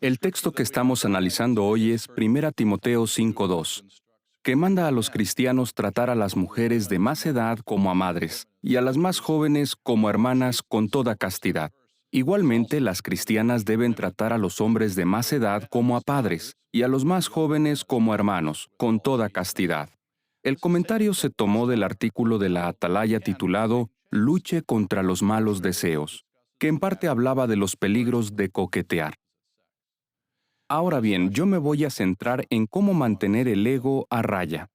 El texto que estamos analizando hoy es 1 Timoteo 5:2, que manda a los cristianos tratar a las mujeres de más edad como a madres y a las más jóvenes como hermanas con toda castidad. Igualmente, las cristianas deben tratar a los hombres de más edad como a padres y a los más jóvenes como hermanos, con toda castidad. El comentario se tomó del artículo de la Atalaya titulado Luche contra los malos deseos, que en parte hablaba de los peligros de coquetear. Ahora bien, yo me voy a centrar en cómo mantener el ego a raya.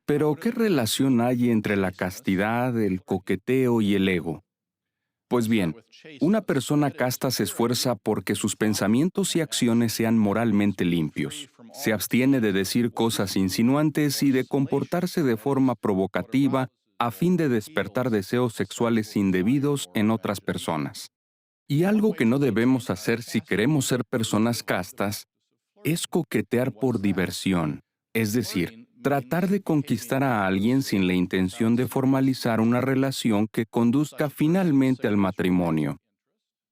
Pero, ¿qué relación hay entre la castidad, el coqueteo y el ego? Pues bien, una persona casta se esfuerza porque sus pensamientos y acciones sean moralmente limpios. Se abstiene de decir cosas insinuantes y de comportarse de forma provocativa a fin de despertar deseos sexuales indebidos en otras personas. Y algo que no debemos hacer si queremos ser personas castas es coquetear por diversión, es decir, tratar de conquistar a alguien sin la intención de formalizar una relación que conduzca finalmente al matrimonio.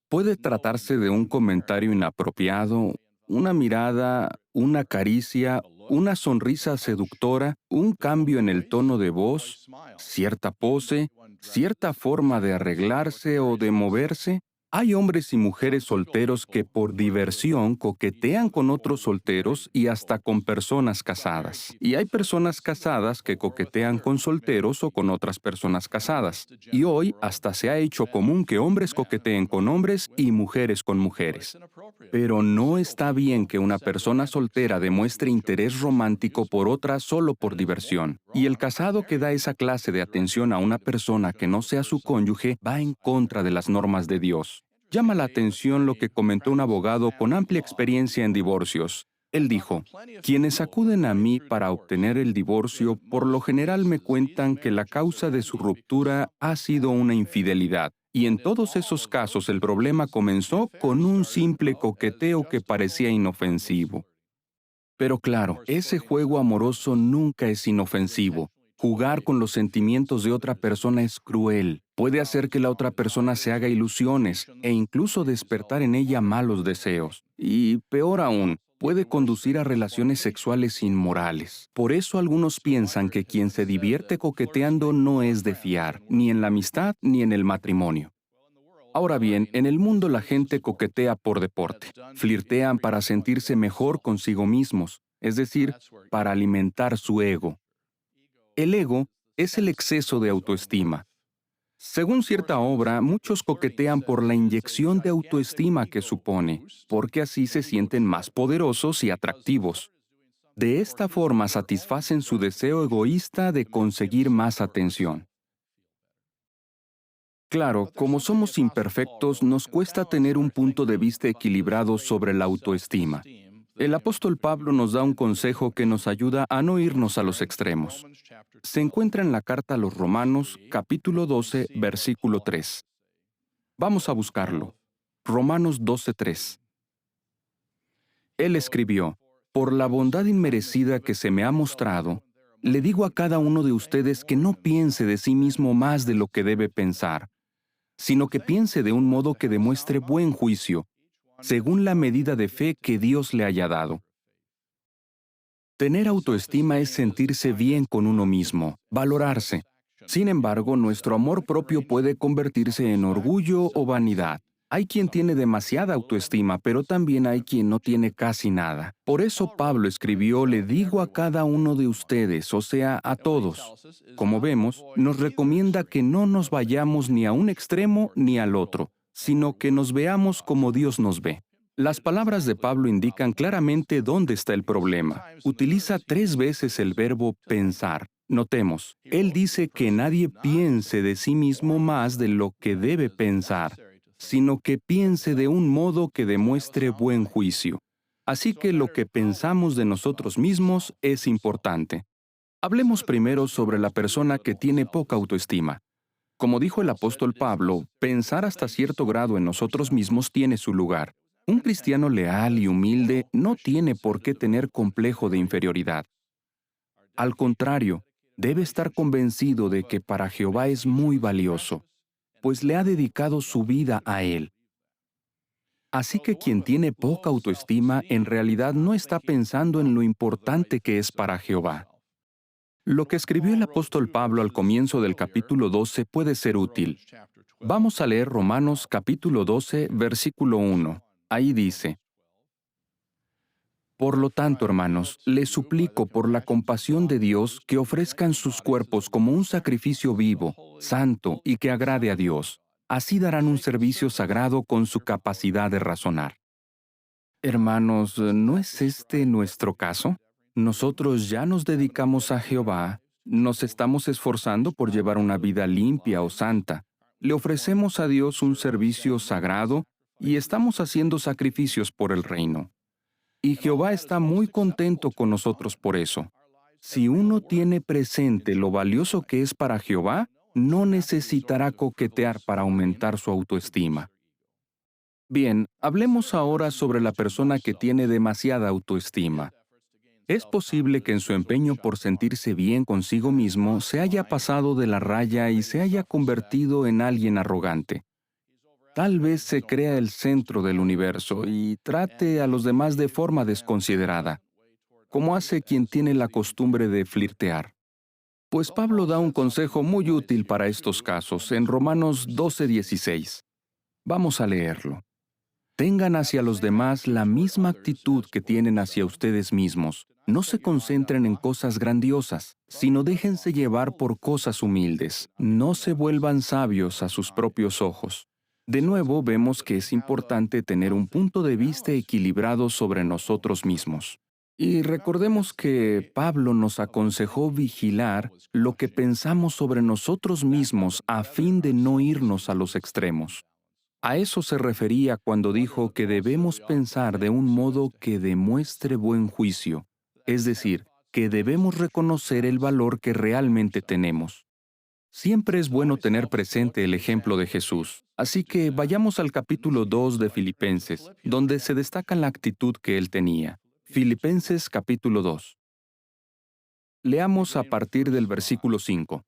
Puede tratarse de un comentario inapropiado, una mirada, una caricia, una sonrisa seductora, un cambio en el tono de voz, cierta pose, cierta forma de arreglarse o de moverse. Hay hombres y mujeres solteros que por diversión coquetean con otros solteros y hasta con personas casadas. Y hay personas casadas que coquetean con solteros o con otras personas casadas. Y hoy hasta se ha hecho común que hombres coqueteen con hombres y mujeres con mujeres. Pero no está bien que una persona soltera demuestre interés romántico por otra solo por diversión. Y el casado que da esa clase de atención a una persona que no sea su cónyuge va en contra de las normas de Dios. Llama la atención lo que comentó un abogado con amplia experiencia en divorcios. Él dijo, quienes acuden a mí para obtener el divorcio por lo general me cuentan que la causa de su ruptura ha sido una infidelidad. Y en todos esos casos el problema comenzó con un simple coqueteo que parecía inofensivo. Pero claro, ese juego amoroso nunca es inofensivo. Jugar con los sentimientos de otra persona es cruel. Puede hacer que la otra persona se haga ilusiones e incluso despertar en ella malos deseos. Y peor aún, puede conducir a relaciones sexuales inmorales. Por eso algunos piensan que quien se divierte coqueteando no es de fiar, ni en la amistad ni en el matrimonio. Ahora bien, en el mundo la gente coquetea por deporte. Flirtean para sentirse mejor consigo mismos, es decir, para alimentar su ego. El ego es el exceso de autoestima. Según cierta obra, muchos coquetean por la inyección de autoestima que supone, porque así se sienten más poderosos y atractivos. De esta forma satisfacen su deseo egoísta de conseguir más atención. Claro, como somos imperfectos, nos cuesta tener un punto de vista equilibrado sobre la autoestima. El apóstol Pablo nos da un consejo que nos ayuda a no irnos a los extremos. Se encuentra en la carta a los Romanos, capítulo 12, versículo 3. Vamos a buscarlo. Romanos 12:3. Él escribió, por la bondad inmerecida que se me ha mostrado, le digo a cada uno de ustedes que no piense de sí mismo más de lo que debe pensar, sino que piense de un modo que demuestre buen juicio, según la medida de fe que Dios le haya dado. Tener autoestima es sentirse bien con uno mismo, valorarse. Sin embargo, nuestro amor propio puede convertirse en orgullo o vanidad. Hay quien tiene demasiada autoestima, pero también hay quien no tiene casi nada. Por eso Pablo escribió, le digo a cada uno de ustedes, o sea, a todos. Como vemos, nos recomienda que no nos vayamos ni a un extremo ni al otro, sino que nos veamos como Dios nos ve. Las palabras de Pablo indican claramente dónde está el problema. Utiliza 3 veces el verbo pensar. Notemos, él dice que nadie piense de sí mismo más de lo que debe pensar, sino que piense de un modo que demuestre buen juicio. Así que lo que pensamos de nosotros mismos es importante. Hablemos primero sobre la persona que tiene poca autoestima. Como dijo el apóstol Pablo, pensar hasta cierto grado en nosotros mismos tiene su lugar. Un cristiano leal y humilde no tiene por qué tener complejo de inferioridad. Al contrario, debe estar convencido de que para Jehová es muy valioso, pues le ha dedicado su vida a Él. Así que quien tiene poca autoestima en realidad no está pensando en lo importante que es para Jehová. Lo que escribió el apóstol Pablo al comienzo del capítulo 12 puede ser útil. Vamos a leer Romanos capítulo 12, versículo 1. Ahí dice: Por lo tanto, hermanos, les suplico por la compasión de Dios que ofrezcan sus cuerpos como un sacrificio vivo, santo y que agrade a Dios. Así darán un servicio sagrado con su capacidad de razonar. Hermanos, ¿no es este nuestro caso? Nosotros ya nos dedicamos a Jehová, nos estamos esforzando por llevar una vida limpia o santa, le ofrecemos a Dios un servicio sagrado y estamos haciendo sacrificios por el reino. Y Jehová está muy contento con nosotros por eso. Si uno tiene presente lo valioso que es para Jehová, no necesitará coquetear para aumentar su autoestima. Bien, hablemos ahora sobre la persona que tiene demasiada autoestima. Es posible que en su empeño por sentirse bien consigo mismo se haya pasado de la raya y se haya convertido en alguien arrogante. Tal vez se crea el centro del universo y trate a los demás de forma desconsiderada, como hace quien tiene la costumbre de flirtear. Pues Pablo da un consejo muy útil para estos casos en Romanos 12:16. Vamos a leerlo. Tengan hacia los demás la misma actitud que tienen hacia ustedes mismos. No se concentren en cosas grandiosas, sino déjense llevar por cosas humildes. No se vuelvan sabios a sus propios ojos. De nuevo, vemos que es importante tener un punto de vista equilibrado sobre nosotros mismos. Y recordemos que Pablo nos aconsejó vigilar lo que pensamos sobre nosotros mismos a fin de no irnos a los extremos. A eso se refería cuando dijo que debemos pensar de un modo que demuestre buen juicio, es decir, que debemos reconocer el valor que realmente tenemos. Siempre es bueno tener presente el ejemplo de Jesús, así que vayamos al capítulo 2 de Filipenses, donde se destaca la actitud que él tenía. Filipenses capítulo 2. Leamos a partir del versículo 5.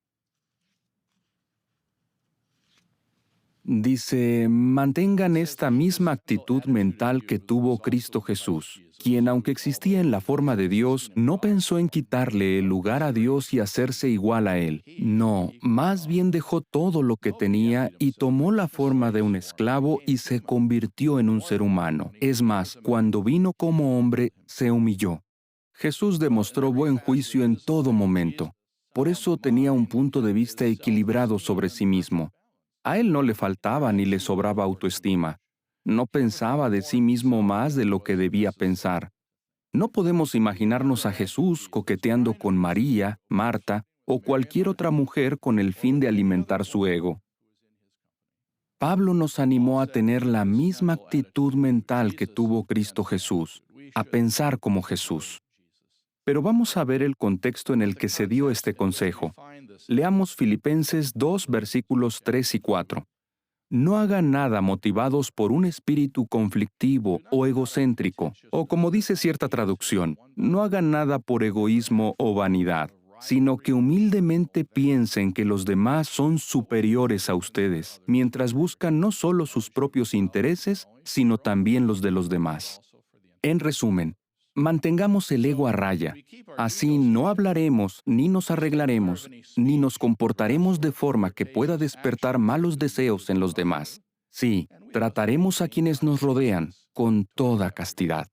Dice, mantengan esta misma actitud mental que tuvo Cristo Jesús, quien, aunque existía en la forma de Dios, no pensó en quitarle el lugar a Dios y hacerse igual a Él. No, más bien dejó todo lo que tenía y tomó la forma de un esclavo y se convirtió en un ser humano. Es más, cuando vino como hombre, se humilló. Jesús demostró buen juicio en todo momento. Por eso tenía un punto de vista equilibrado sobre sí mismo. A él no le faltaba ni le sobraba autoestima. No pensaba de sí mismo más de lo que debía pensar. No podemos imaginarnos a Jesús coqueteando con María, Marta o cualquier otra mujer con el fin de alimentar su ego. Pablo nos animó a tener la misma actitud mental que tuvo Cristo Jesús, a pensar como Jesús. Pero vamos a ver el contexto en el que se dio este consejo. Leamos Filipenses 2, versículos 3 y 4. No hagan nada motivados por un espíritu conflictivo o egocéntrico, o como dice cierta traducción, no hagan nada por egoísmo o vanidad, sino que humildemente piensen que los demás son superiores a ustedes, mientras buscan no solo sus propios intereses, sino también los de los demás. En resumen, mantengamos el ego a raya. Así no hablaremos, ni nos arreglaremos, ni nos comportaremos de forma que pueda despertar malos deseos en los demás. Sí, trataremos a quienes nos rodean con toda castidad.